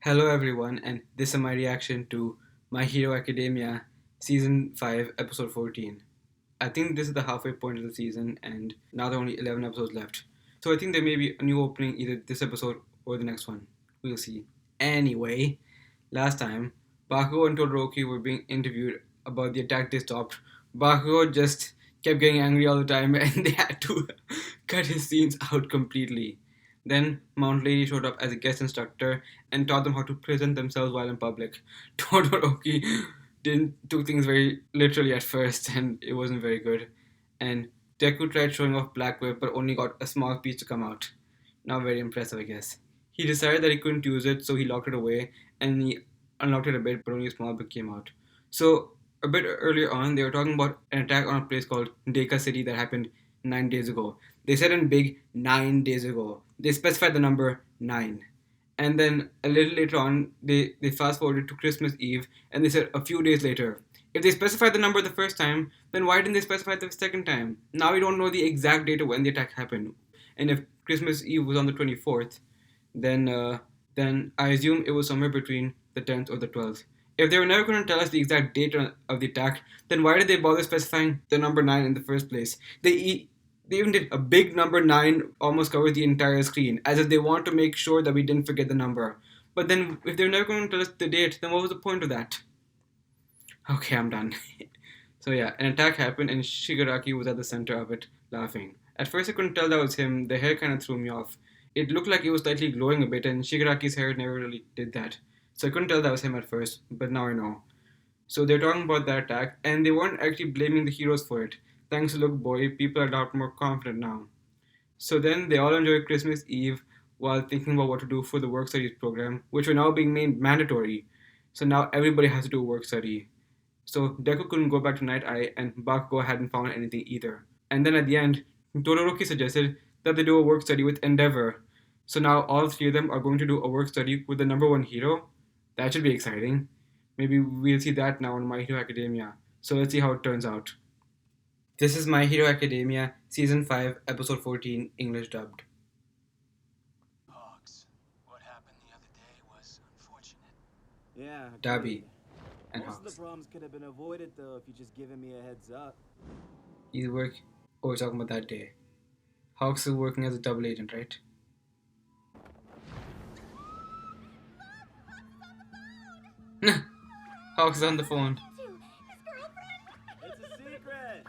Hello everyone, and this is my reaction to My Hero Academia Season 5, Episode 14. I think this is the halfway point of the season, and now there are only 11 episodes left. So I think there may be a new opening either this episode or the next one. We'll see. Anyway, last time, Bakugo and Todoroki were being interviewed about the attack they stopped. Bakugo just kept getting angry all the time, and they had to cut his scenes out completely. Then Mount Lady showed up as a guest instructor and taught them how to present themselves while in public. Todoroki didn't took things very literally at first, and it wasn't very good. And Deku tried showing off Black Whip, but only got a small piece to come out. Not very impressive, I guess. He decided that he couldn't use it, so he locked it away, and he unlocked it a bit, but only a small bit came out. So a bit earlier on, they were talking about an attack on a place called Deka City that happened 9 days ago. They said in big 9 days ago. They specified the number 9. And then a little later on, they fast forwarded to Christmas Eve and they said a few days later. If they specified the number the first time, then why didn't they specify it the second time? Now we don't know the exact date of when the attack happened. And if Christmas Eve was on the 24th, then I assume it was somewhere between the 10th or the 12th. If they were never going to tell us the exact date of the attack, then why did they bother specifying the number 9 in the first place? They even did a big number 9 almost covered the entire screen, as if they want to make sure that we didn't forget the number. But then, if they're never going to tell us the date, then what was the point of that? Okay, I'm done. So yeah, an attack happened and Shigaraki was at the center of it, laughing. At first I couldn't tell that was him, the hair kind of threw me off. It looked like it was slightly glowing a bit and Shigaraki's hair never really did that. So I couldn't tell that was him at first, but now I know. So they're talking about that attack, and they weren't actually blaming the heroes for it. Thanks to Look Boy, people are a lot more confident now. So then they all enjoy Christmas Eve while thinking about what to do for the work studies program, which were now being made mandatory. So now everybody has to do a work study. So Deku couldn't go back to Night Eye, and Bakugo hadn't found anything either. And then at the end, Todoroki suggested that they do a work study with Endeavor. So now all three of them are going to do a work study with the number one hero. That should be exciting. Maybe we'll see that now on My Hero Academia. So let's see how it turns out. This is My Hero Academia, Season 5, Episode 14, English dubbed. Hawks, what happened the other day was unfortunate. Yeah, Dabi and most of Hawks. the problems could have been avoided though if you just given me a heads up. He's work. Oh, we're talking about that day. Hawks is working as a double agent, right? Hawks is on the phone. It's a secret!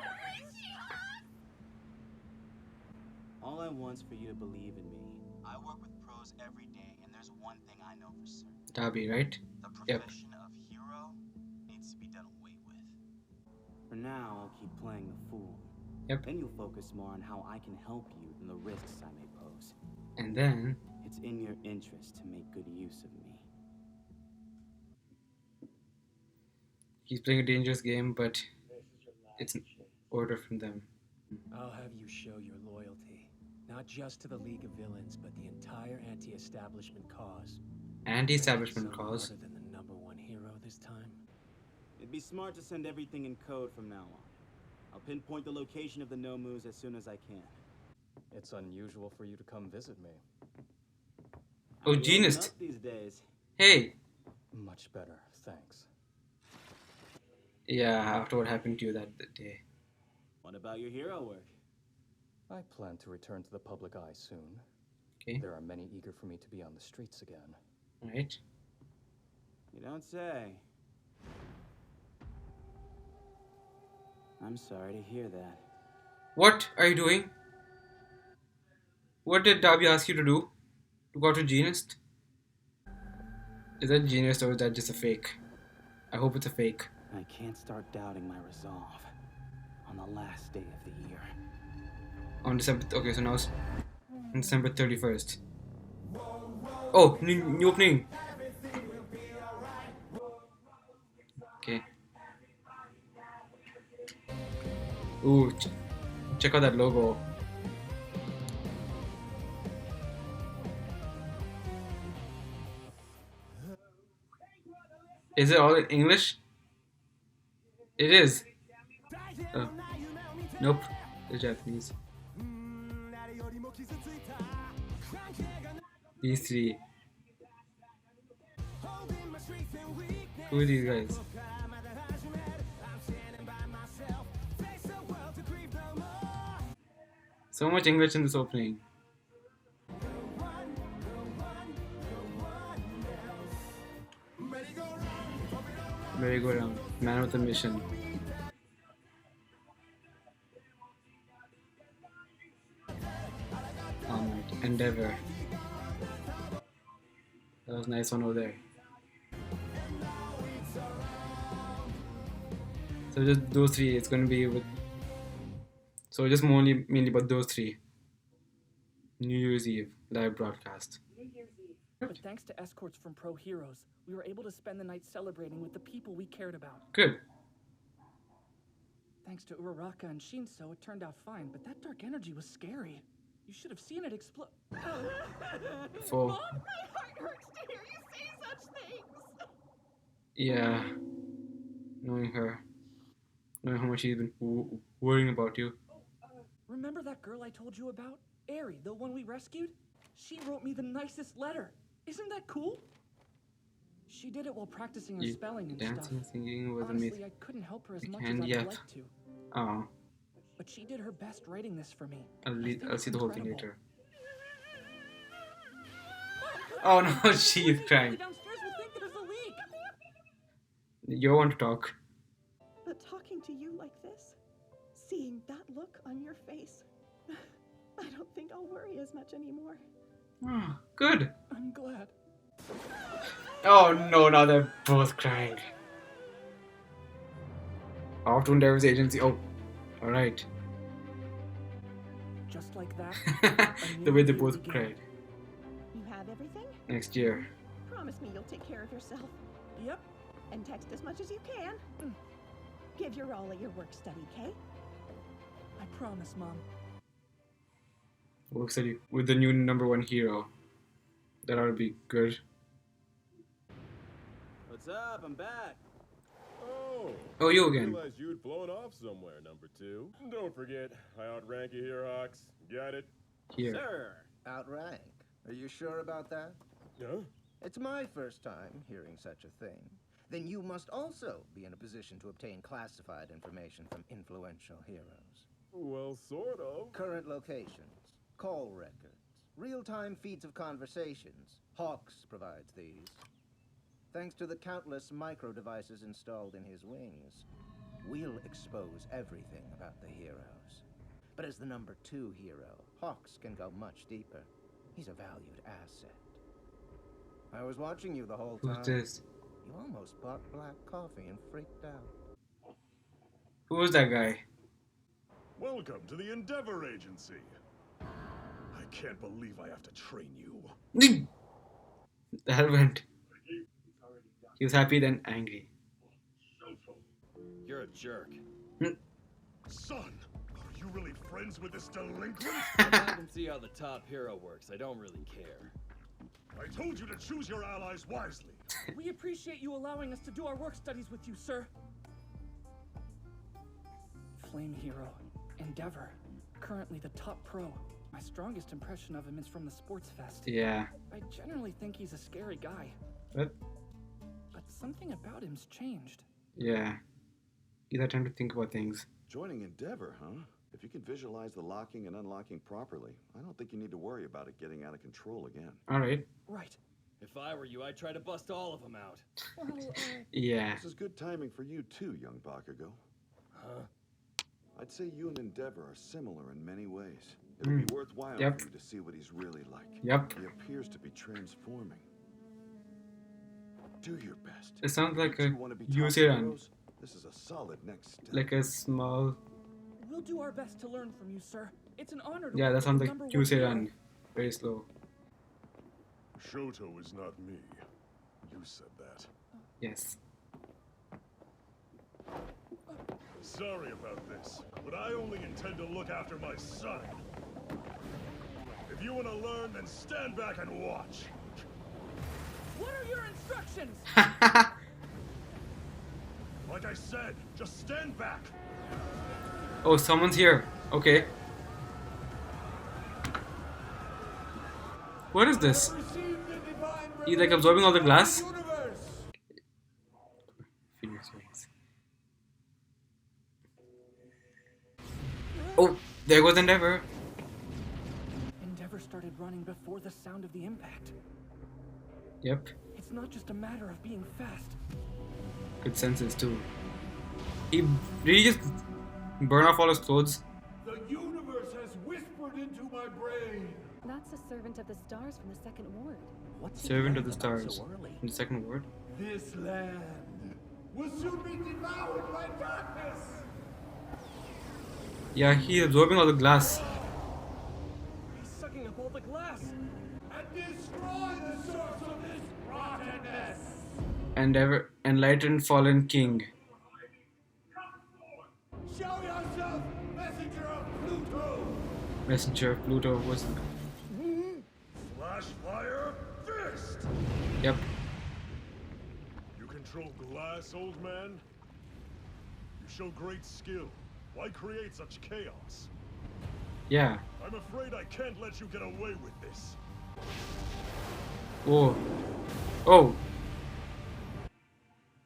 All I want's for you to believe in me. I work with pros every day, and there's one thing I know for certain. Dabi, right? The Yep. profession of hero needs to be done away with. For now, I'll keep playing the fool. Yep. Then you'll focus more on how I can help you than the risks I may pose. And then It's in your interest to make good use of me. he's playing a dangerous game, but it's an order from them. I'll have you show your loyalty, not just to the League of Villains, but the entire anti-establishment cause. Anti-establishment Some cause. harder than the number one hero this time. It'd be smart to send everything in code from now on. I'll pinpoint the location of the Nomus as soon as I can. It's unusual for you to come visit me. Oh, I'm loading Genist. up these days. Hey! Much better, thanks. Yeah, after what happened to you that day. What about your hero work? I plan to return to the public eye soon. Okay, There are many eager for me to be on the streets again. right. You don't say. I'm sorry to hear that. What are you doing? What did Dabi ask you to do? To go to Genist? Is that Genist or is that just a fake? I hope it's a fake. I can't start doubting my resolve on the last day of the year. On December. Okay, so now it's on December 31st. Oh, new opening. Okay. Ooh, check out that logo. Is it all in English? It is. Oh. Nope, it's Japanese. These three. Who are these guys? So much English in this opening. Merry-go-round. Man with a mission. Alright. Endeavor. That was a nice one over there. So just those three, it's gonna be with. So just mainly about those three. New Year's Eve live broadcast. But thanks to escorts from Pro Heroes, we were able to spend the night celebrating with the people we cared about. Good. Thanks to Uraraka and Shinso, it turned out fine, but that dark energy was scary. You should have seen it explode. For My heart hurts to hear you say such things. yeah, knowing how much she's been worrying about you. Remember that girl I told you about? Eri, the one we rescued? She wrote me the nicest letter. Isn't that cool? She did it while practicing her You spelling and dancing, stuff. singing was Honestly, amazing. I couldn't help her as I much can't as I'd yet. like to. Oh, But she did her best writing this for me. I'll It's see the whole thing incredible. later. Oh no, she's crying. Downstairs will think there's a leak. You want to talk? But talking to you like this, seeing that look on your face, I don't think I'll worry as much anymore. Oh, good. I'm glad. Oh no, now they're both crying. Off to Endeavor's agency. Oh, alright. Just like that. The way they both cried. You have everything? Next year. Promise me you'll take care of yourself Yep. and text as much as you can. Give your all at your work study, Kay? I promise, Mom. Work study with the new #1 hero. That ought to be good. What's up? I'm back. Oh, you I again. realized you'd flown off somewhere, #2. Don't forget, I outrank you here, Hawks. Got it? Here. Sir. Outrank? Are you sure about that? No? It's my first time hearing such a thing. Then you must also be in a position to obtain classified information from influential heroes. Well, sort of. Current locations, call records, real-time feeds of conversations. Hawks provides these. Thanks to the countless micro-devices installed in his wings, we'll expose everything about the heroes. But as the #2 hero, Hawks can go much deeper. He's a valued asset. I was watching you the whole time. Who's this? You almost bought black coffee and freaked out. Who was that guy? Welcome to the Endeavor Agency. I can't believe I have to train you. That went. He was happy then angry. You're a jerk. Son, are you really friends with this delinquent? I don't even see how the top hero works. I don't really care. I told you to choose your allies wisely. We appreciate you allowing us to do our work studies with you, sir. Flame Hero, Endeavor, currently the top pro. My strongest impression of him is from the Sports Fest. Yeah. I generally think he's a scary guy, What? but something about him's changed. Yeah. He's had time to think about things. Joining Endeavor, huh? If you can visualize the locking and unlocking properly, I don't think you need to worry about it getting out of control again. Alright. Right. If I were you, I'd try to bust all of them out. Yeah. This is good timing for you too, young Bakugo. Huh? I'd say you and Endeavor are similar in many ways. It'll be worthwhile Yep. for you to see what he's really like. Yep. He appears to be transforming. Do your best. It sounds like You a two wanna be top Yuseran. heroes? This is a solid next step. Like a small. We'll do our best to learn from you, sir. It's an honor to Yeah, work that with sounds the like #1 hero. Yuseran. Very slow. Shoto is not me. You said that. Yes. Sorry about this, but I only intend to look after my son. If you want to learn, then stand back and watch. What are your instructions? Like I said, just stand back. Oh, someone's here. Okay. What is this? He's like absorbing all the glass? Oh, there goes Endeavor. Endeavor started running before the sound of the impact. Yep, It's not just a matter of being fast. good senses too. He really just burn off all his clothes. The universe has whispered into my brain. That's a servant of the stars from the second ward. What's Servant of the stars. In the second word. This land will soon be devoured by darkness. Yeah, he's absorbing all the glass. He's sucking up all the glass. And destroy the source of this rottenness. Endeavor, enlightened fallen king. Show yourself, messenger of Pluto. Messenger of Pluto was. Flash fire fist. Yep. You control glass, old man? You show great skill. Why create such chaos? Yeah. I'm afraid I can't let you get away with this. Oh. Oh.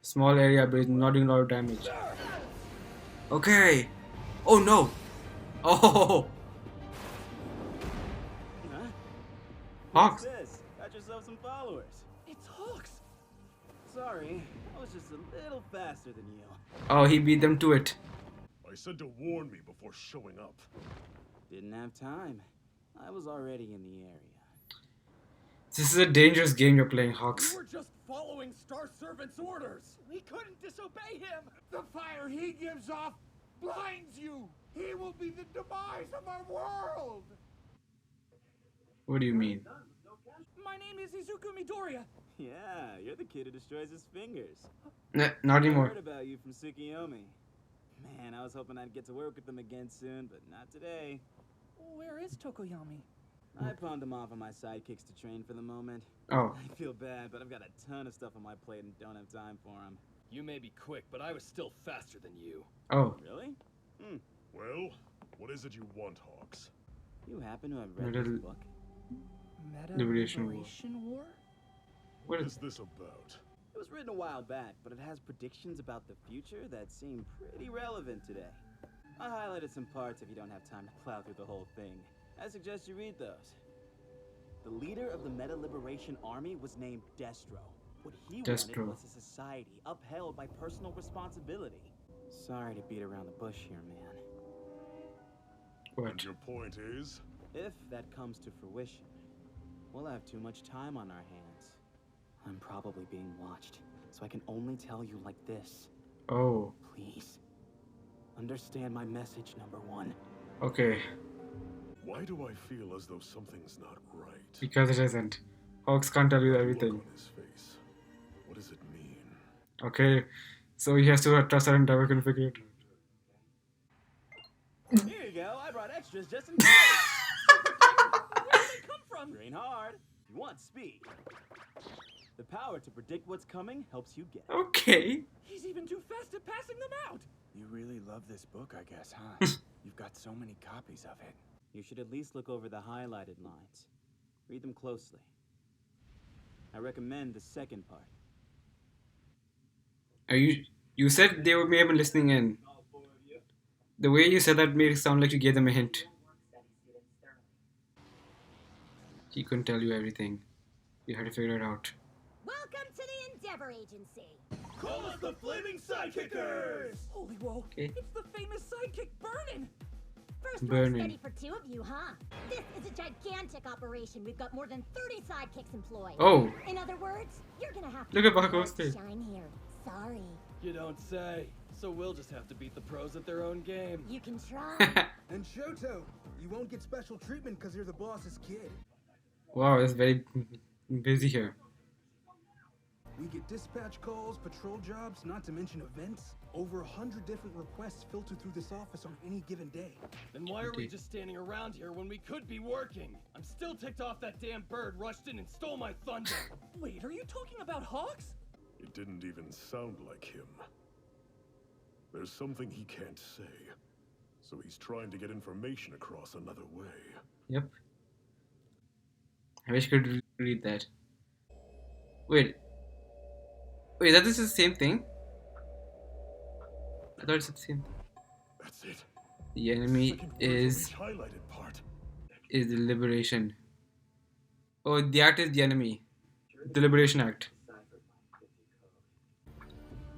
Small area, but it's not doing a lot of damage. Okay. Oh no. Oh. Huh? Hawks. What's this? Got yourself some followers. It's Hawks. Sorry, I was just a little faster than you. Oh, he beat them to it. I said to warn me before showing up. Didn't have time. I was already in the area. This is a dangerous game you're playing, Hawks. We're just following Star Servant's orders. We couldn't disobey him. The fire he gives off blinds you. He will be the demise of our world. What do you mean? My name is Izuku Midoriya. Yeah, you're the kid who destroys his fingers. Nah, not I anymore. heard about you from Tsukiyomi. Man, I was hoping I'd get to work with them again soon, but not today. Where is Tokoyami? I pawned him off on my sidekicks to train for the moment. Oh. I feel bad, but I've got a ton of stuff on my plate and don't have time for him. You may be quick, but I was still faster than you. Oh. Really? Well, what is it you want, Hawks? You happen to have read Meta- this book? Meta Liberation War. War? What is this about? It was written a while back, but it has predictions about the future that seem pretty relevant today. I highlighted some parts if you don't have time to plow through the whole thing. I suggest you read those. The leader of the Meta Liberation Army was named Destro. What he Destro. wanted was a society upheld by personal responsibility. Sorry to beat around the bush here, man. What? And your point is? If that comes to fruition, we'll have too much time on our hands. I'm probably being watched, so I can only tell you like this. Oh. Please, understand my message, number one. Okay. Why do I feel as though something's not right? Because it isn't. Hawks can't tell you Look everything. on his face. What does it mean? Okay. So he has to trust our Endeavor can figure it out. Here you go, I brought extras just in case. Where did they come from? Train hard. You want speed. The power to predict what's coming helps you get it. Okay. He's even too fast at passing them out. You really love this book, I guess, huh? You've got so many copies of it. You should at least look over the highlighted lines. Read them closely. I recommend the second part. Are you said they may have been listening in. The way you said that made it sound like you gave them a hint. He couldn't tell you everything. You had to figure it out. Welcome to the Endeavor Agency. Call us the Flaming Sidekickers! Holy whoa. Okay. It's the famous sidekick Burnin. First one Burning. steady for two of you, huh? This is a gigantic operation. We've got more than 30 sidekicks employed. Oh. In other words, you're gonna have to Look at be Bakugo's hard to face. shine here. Sorry. You don't say. So we'll just have to beat the pros at their own game. You can try. And Shoto, you won't get special treatment because you're the boss's kid. Wow, it's very busy here. We get dispatch calls, patrol jobs, not to mention events. Over 100 different requests filter through this office on any given day. Then why are we just standing around here when we could be working? I'm still ticked off that damn bird rushed in and stole my thunder. Wait, are you talking about Hawks? It didn't even sound like him. There's something he can't say. So he's trying to get information across another way. Yep. I wish I could read that. Wait, that is the same thing? I thought it's the same thing. That's it. The enemy Second word is from each highlighted part. the Liberation. Oh, that is the enemy. The Liberation Act.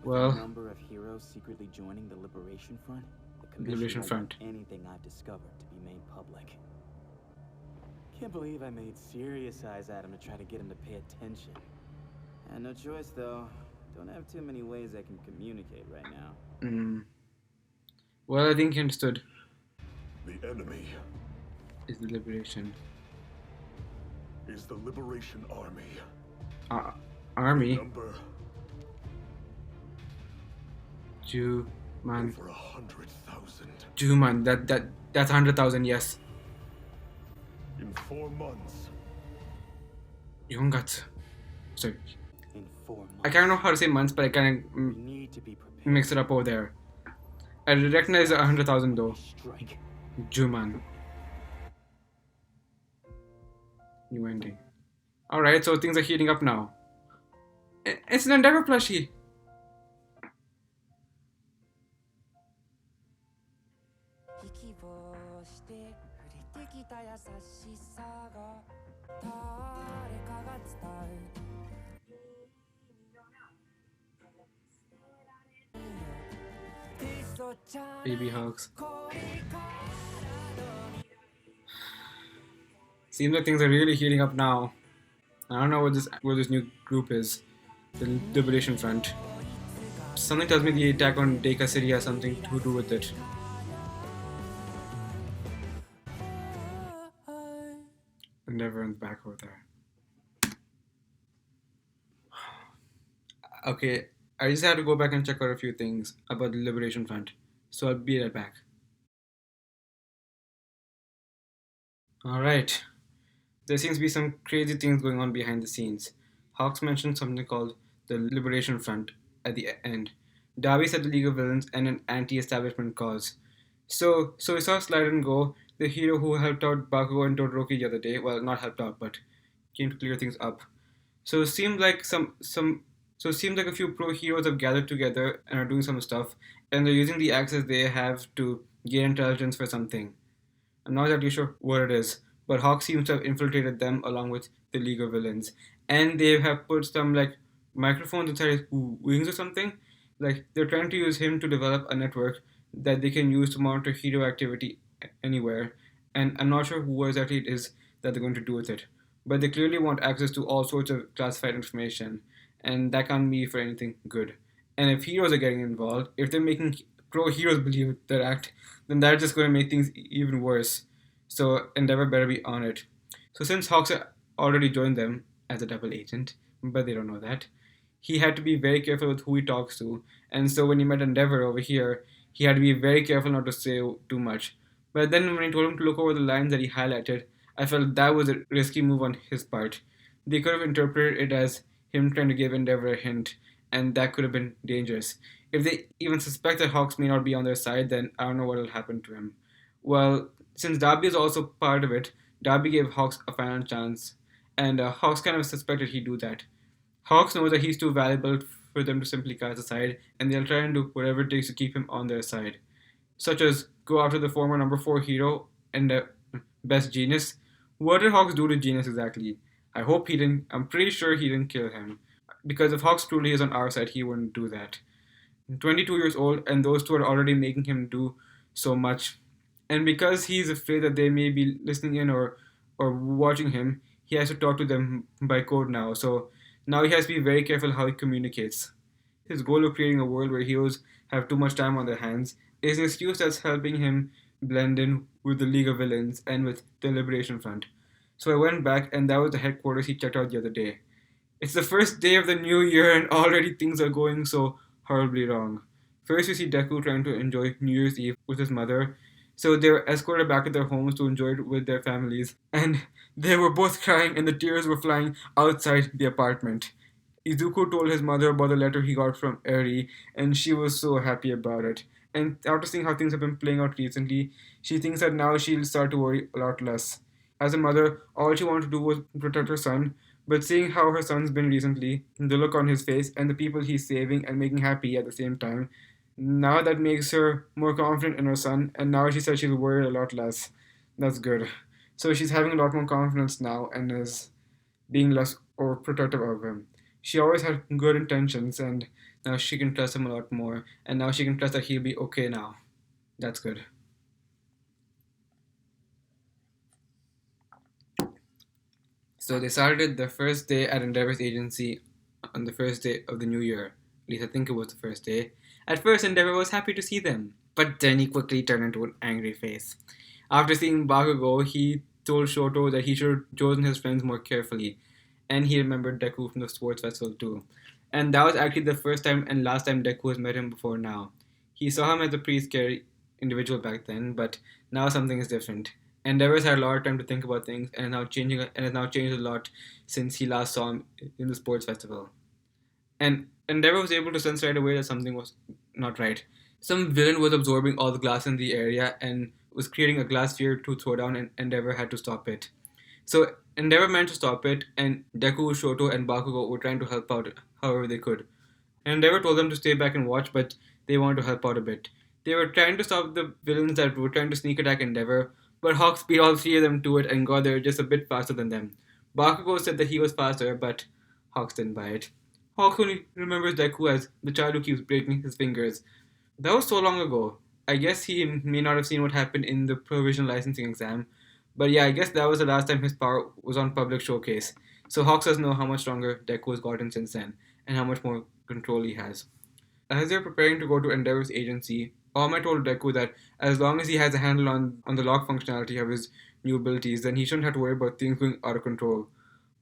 With Well, the number of heroes secretly joining the Liberation Front, the Commission Liberation won't Front. want anything I've discovered to be made public. Can't believe I made serious eyes at him to try to get him to pay attention. And no choice though. Don't have too many ways I can communicate right now. Well, I think he understood. The enemy Is the Liberation is the Liberation Army. Army? Number Juman. over 100,000. Juman. That's 100,000. Yes. In 4 months. Yongatsu. Sorry. In 4 months. I can't know how to say months, but I kind We need to be prepared. of mix it up over there. I recognize 100,000 though. Strike. Juman. New ending. Alright, so things are heating up now. It's an Endeavor plushie. Baby hugs. Seems like things are really heating up now. I don't know what this new group is. The Liberation Front. Something tells me the attack on Deka City has something to do with it. And everyone's back over there. Okay, I just had to go back and check out a few things about the Liberation Front. So I'll be right back. Alright. There seems to be some crazy things going on behind the scenes. Hawks mentioned something called the Liberation Front at the end. Darby said the League of Villains and an anti-establishment cause. So we saw Slyden go, the hero who helped out Bakugo and Todoroki the other day. Well, not helped out, but came to clear things up. So it seems like a few pro heroes have gathered together and are doing some stuff, and they're using the access they have to gain intelligence for something. I'm not exactly sure what it is, but Hawk seems to have infiltrated them along with the League of Villains, and they have put some like microphones inside his wings or something. Like they're trying to use him to develop a network that they can use to monitor hero activity anywhere, and I'm not sure who exactly it is that they're going to do with it. But they clearly want access to all sorts of classified information, and that can't be for anything good. And if heroes are getting involved, if they're making pro heroes believe their act, then that's just going to make things even worse. So Endeavor better be on it. So since Hawks already joined them as a double agent, but they don't know that, he had to be very careful with who he talks to, and so when he met Endeavor over here, he had to be very careful not to say too much. But then when he told him to look over the lines that he highlighted, I felt that was a risky move on his part. They could have interpreted it as him trying to give Endeavor a hint, and that could have been dangerous. If they even suspect that Hawks may not be on their side, then I don't know what will happen to him. Well, since Darby is also part of it, Darby gave Hawks a final chance, and Hawks kind of suspected he'd do that. Hawks knows that he's too valuable for them to simply cast aside, and they'll try and do whatever it takes to keep him on their side. Such as go after the former number 4 hero and best Genius. What did Hawks do to Genius exactly? I hope he didn't. I'm pretty sure he didn't kill him. Because if Hawks truly is on our side, he wouldn't do that. 22 years old, and those two are already making him do so much. And because he's afraid that they may be listening in or watching him, he has to talk to them by code now. So now he has to be very careful how he communicates. His goal of creating a world where heroes have too much time on their hands is an excuse that's helping him blend in with the League of Villains and with the Liberation Front. So I went back, and that was the headquarters he checked out the other day. It's the first day of the new year, and already things are going so horribly wrong. First, we see Deku trying to enjoy New Year's Eve with his mother, so they were escorted back to their homes to enjoy it with their families, and they were both crying and the tears were flying outside the apartment. Izuku told his mother about the letter he got from Eri, and she was so happy about it. And after seeing how things have been playing out recently, she thinks that now she'll start to worry a lot less. As a mother, all she wanted to do was protect her son, but seeing how her son's been recently, the look on his face, and the people he's saving and making happy at the same time, Now that makes her more confident in her son, and now she said she'll worry a lot less. That's good. So she's having a lot more confidence now and is being less overprotective of him. She always had good intentions, and now she can trust him a lot more, and now she can trust that he'll be okay now. That's good. So they started their first day at Endeavor's agency on the first day of the new year. At least I think it was the first day. At first, Endeavor was happy to see them, but then he quickly turned into an angry face. After seeing Bakugo, he told Shoto that he should have chosen his friends more carefully, and he remembered Deku from the sports festival too. And that was actually the first time and last time Deku has met him before now. He saw him as a pretty scary individual back then, but now something is different. Endeavor's had a lot of time to think about things and has now changed a lot since he last saw him in the sports festival. And Endeavor was able to sense right away that something was not right. Some villain was absorbing all the glass in the area and was creating a glass sphere to throw down, and Endeavor had to stop it. So Endeavor managed to stop it, and Deku, Shoto, and Bakugo were trying to help out however they could. And Endeavor told them to stay back and watch, but they wanted to help out a bit. They were trying to stop the villains that were trying to sneak attack Endeavor, but Hawks beat all three of them to it and got there just a bit faster than them. Bakugo said that he was faster, but Hawks didn't buy it. Hawks only remembers Deku as the child who keeps breaking his fingers. That was so long ago. I guess he may not have seen what happened in the provisional licensing exam, but yeah, I guess that was the last time his power was on public showcase. So Hawks doesn't know how much stronger Deku has gotten since then, and how much more control he has. As they're preparing to go to Endeavor's agency, All Might told Deku that as long as he has a handle on the lock functionality of his new abilities, then he shouldn't have to worry about things going out of control.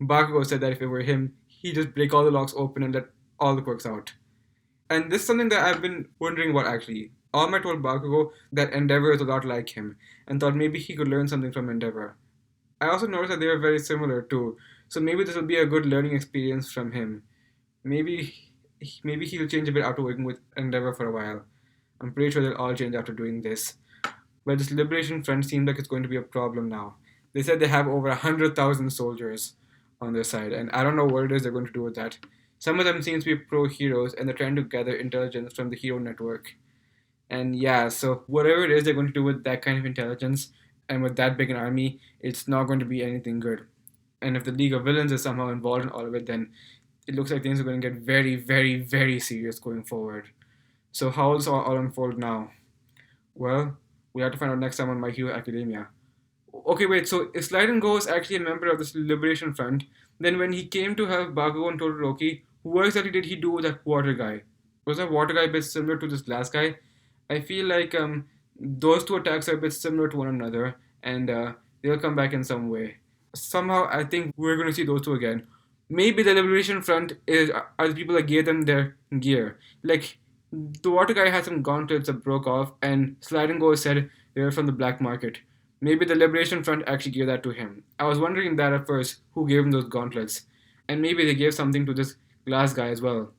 Bakugo said that if it were him, he'd just break all the locks open and let all the quirks out. And this is something that I've been wondering about actually. All Might told Bakugo that Endeavor is a lot like him, and thought maybe he could learn something from Endeavor. I also noticed that they are very similar too, so maybe this will be a good learning experience from him. Maybe he'll change a bit after working with Endeavor for a while. I'm pretty sure they'll all change after doing this. But this Liberation Front seems like it's going to be a problem now. They said they have over 100,000 soldiers on their side, and I don't know what it is they're going to do with that. Some of them seem to be pro-heroes, and they're trying to gather intelligence from the hero network. And yeah, so whatever it is they're going to do with that kind of intelligence, and with that big an army, it's not going to be anything good. And if the League of Villains is somehow involved in all of it, then it looks like things are going to get very, very, very serious going forward. So how will this all unfold now? Well, we have to find out next time on My Hero Academia. Okay, wait, so if Slide and Go is actually a member of this Liberation Front, then when he came to help Bakugo and Todoroki, what exactly did he do with that water guy? Was that water guy a bit similar to this glass guy? I feel like those two attacks are a bit similar to one another, and they'll come back in some way. Somehow, I think we're going to see those two again. Maybe the Liberation Front are the people that gave them their gear. Like, the water guy had some gauntlets that broke off, and Slide and Go said they were from the black market. Maybe the Liberation Front actually gave that to him. I was wondering that at first, who gave him those gauntlets. And maybe they gave something to this glass guy as well.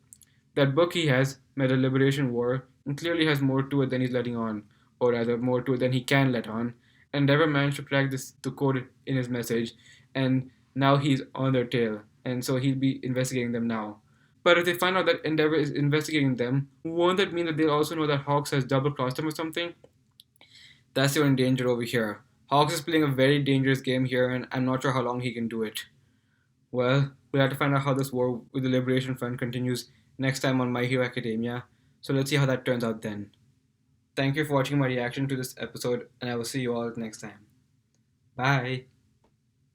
That book he has, Meta Liberation War, clearly has more to it than he's letting on, or rather more to it than he can let on, and never managed to crack the code in his message, and now he's on their tail, and so he'll be investigating them now. But if they find out that Endeavor is investigating them, won't that mean that they'll also know that Hawks has double-crossed them or something? That's your in danger over here. Hawks is playing a very dangerous game here, and I'm not sure how long he can do it. Well, we'll have to find out how this war with the Liberation Front continues next time on My Hero Academia, so let's see how that turns out then. Thank you for watching my reaction to this episode, and I will see you all next time. Bye!